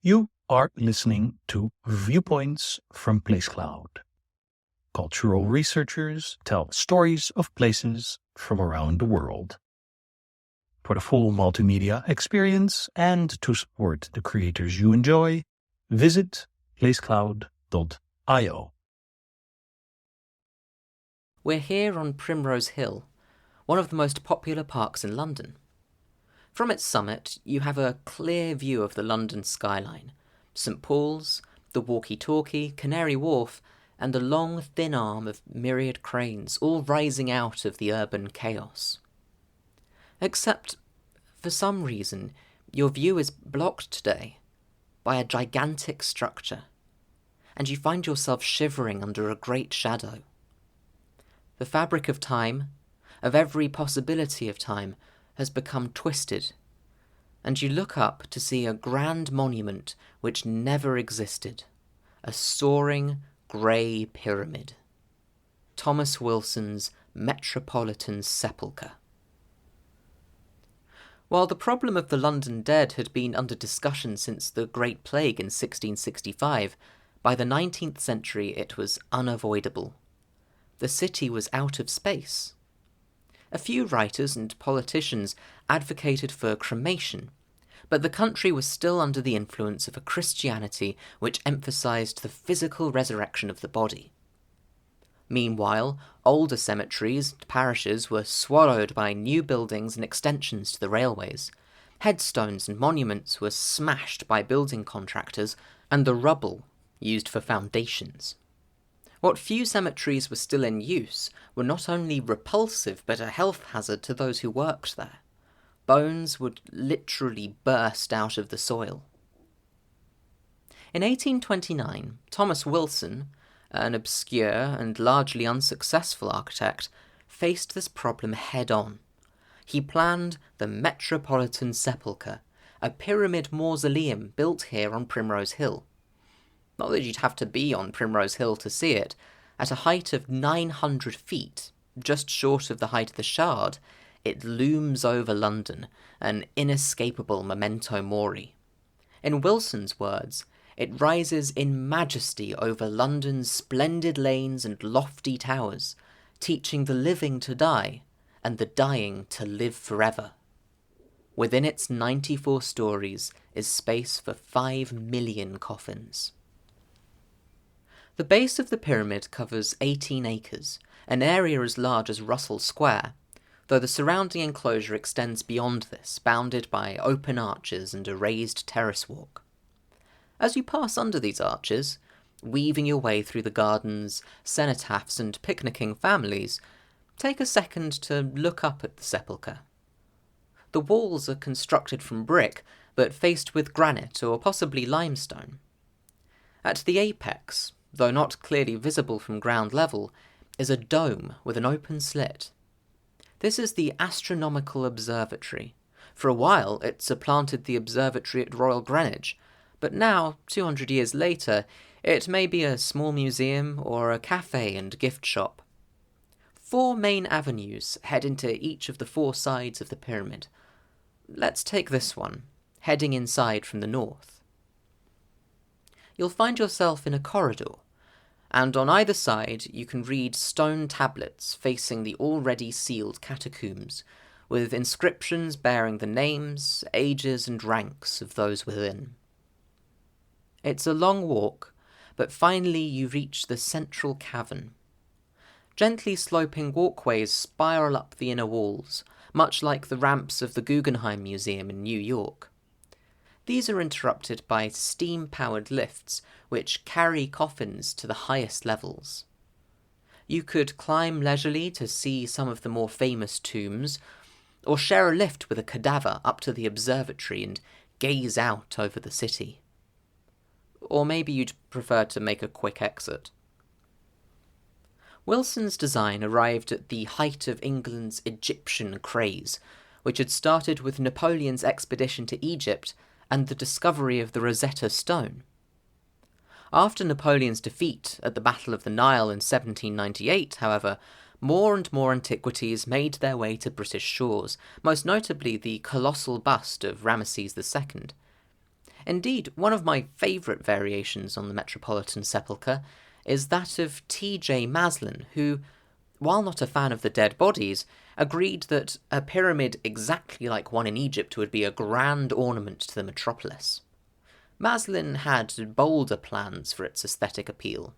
You are listening to Viewpoints from PlaceCloud. Cultural researchers tell stories of places from around the world. For the full multimedia experience and to support the creators you enjoy, visit placecloud.io. We're here on Primrose Hill, one of the most popular parks in London. From its summit, you have a clear view of the London skyline, St Paul's, the Walkie-Talkie, Canary Wharf, and a long, thin arm of myriad cranes, all rising out of the urban chaos. Except, for some reason, your view is blocked today by a gigantic structure, and you find yourself shivering under a great shadow. The fabric of time, of every possibility of time, has become twisted, and you look up to see a grand monument which never existed, a soaring grey pyramid. Thomas Willson's Metropolitan Sepulchre. While the problem of the London dead had been under discussion since the Great Plague in 1665, by the 19th century it was unavoidable. The city was out of space. A few writers and politicians advocated for cremation, but the country was still under the influence of a Christianity which emphasised the physical resurrection of the body. Meanwhile, older cemeteries and parishes were swallowed by new buildings and extensions to the railways. Headstones and monuments were smashed by building contractors, and the rubble used for foundations. What few cemeteries were still in use were not only repulsive but a health hazard to those who worked there. Bones would literally burst out of the soil. In 1829, Thomas Willson, an obscure and largely unsuccessful architect, faced this problem head-on. He planned the Metropolitan Sepulchre, a pyramid mausoleum built here on Primrose Hill. Not that you'd have to be on Primrose Hill to see it. At a height of 900 feet, just short of the height of the Shard, it looms over London, an inescapable memento mori. In Wilson's words, it rises in majesty over London's splendid lanes and lofty towers, teaching the living to die and the dying to live forever. Within its 94 stories is space for 5 million coffins. The base of the pyramid covers 18 acres, an area as large as Russell Square, though the surrounding enclosure extends beyond this, bounded by open arches and a raised terrace walk. As you pass under these arches, weaving your way through the gardens, cenotaphs and picnicking families, take a second to look up at the sepulchre. The walls are constructed from brick, but faced with granite or possibly limestone. At the apex, though not clearly visible from ground level, is a dome with an open slit. This is the astronomical observatory. For a while it supplanted the observatory at Royal Greenwich, but now, 200 years later, it may be a small museum or a cafe and gift shop. 4 main avenues head into each of the 4 sides of the pyramid. Let's take this one, heading inside from the north. You'll find yourself in a corridor, and on either side you can read stone tablets facing the already sealed catacombs, with inscriptions bearing the names, ages and ranks of those within. It's a long walk, but finally you reach the central cavern. Gently sloping walkways spiral up the inner walls, much like the ramps of the Guggenheim Museum in New York. These are interrupted by steam-powered lifts, which carry coffins to the highest levels. You could climb leisurely to see some of the more famous tombs, or share a lift with a cadaver up to the observatory and gaze out over the city. Or maybe you'd prefer to make a quick exit. Wilson's design arrived at the height of England's Egyptian craze, which had started with Napoleon's expedition to Egypt and the discovery of the Rosetta Stone. After Napoleon's defeat at the Battle of the Nile in 1798, however, more and more antiquities made their way to British shores, most notably the colossal bust of Ramesses II. Indeed, one of my favourite variations on the Metropolitan Sepulchre is that of T.J. Maslin, who, while not a fan of the dead bodies, agreed that a pyramid exactly like one in Egypt would be a grand ornament to the metropolis. Maslin had bolder plans for its aesthetic appeal.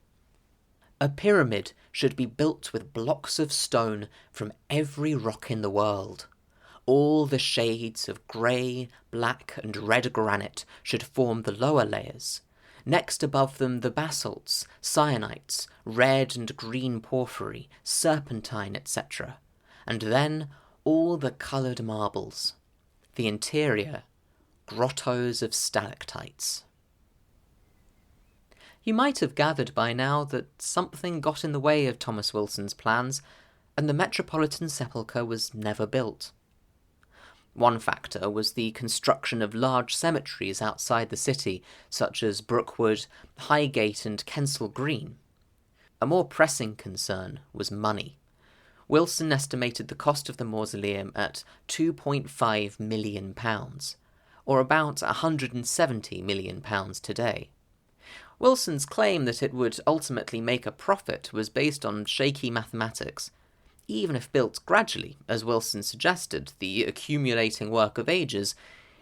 A pyramid should be built with blocks of stone from every rock in the world. All the shades of grey, black, and red granite should form the lower layers. Next above them the basalts, syenites, red and green porphyry, serpentine, etc. And then all the coloured marbles. The interior, grottos of stalactites. You might have gathered by now that something got in the way of Thomas Willson's plans, and the Metropolitan Sepulchre was never built. One factor was the construction of large cemeteries outside the city, such as Brookwood, Highgate and Kensal Green. A more pressing concern was money. Willson estimated the cost of the mausoleum at £2.5 million, or about £170 million today. Wilson's claim that it would ultimately make a profit was based on shaky mathematics. Even if built gradually, as Willson suggested, the accumulating work of ages,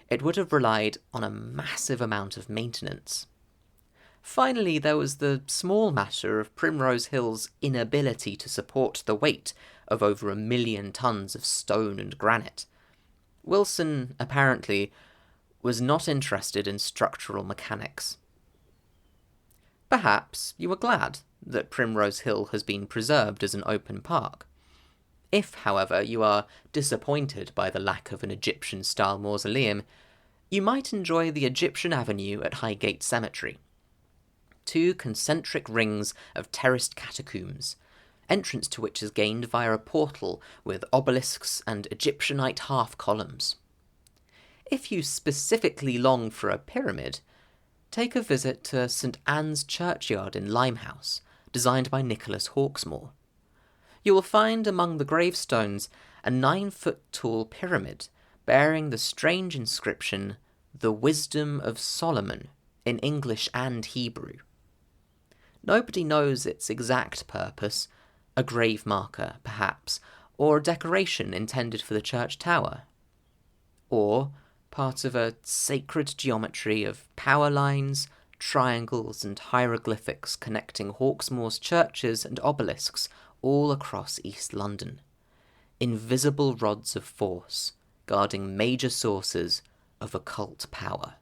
it would have relied on a massive amount of maintenance. Finally, there was the small matter of Primrose Hill's inability to support the weight of over 1 million tons of stone and granite. Willson, apparently, was not interested in structural mechanics. Perhaps you are glad that Primrose Hill has been preserved as an open park. If, however, you are disappointed by the lack of an Egyptian-style mausoleum, you might enjoy the Egyptian Avenue at Highgate Cemetery. 2 concentric rings of terraced catacombs, entrance to which is gained via a portal with obelisks and Egyptianite half-columns. If you specifically long for a pyramid, take a visit to St Anne's Churchyard in Limehouse, designed by Nicholas Hawksmoor. You will find among the gravestones a 9-foot-tall pyramid bearing the strange inscription, "The Wisdom of Solomon," in English and Hebrew. Nobody knows its exact purpose, a grave marker, perhaps, or a decoration intended for the church tower. Or part of a sacred geometry of power lines, triangles and hieroglyphics connecting Hawksmoor's churches and obelisks all across East London. Invisible rods of force guarding major sources of occult power.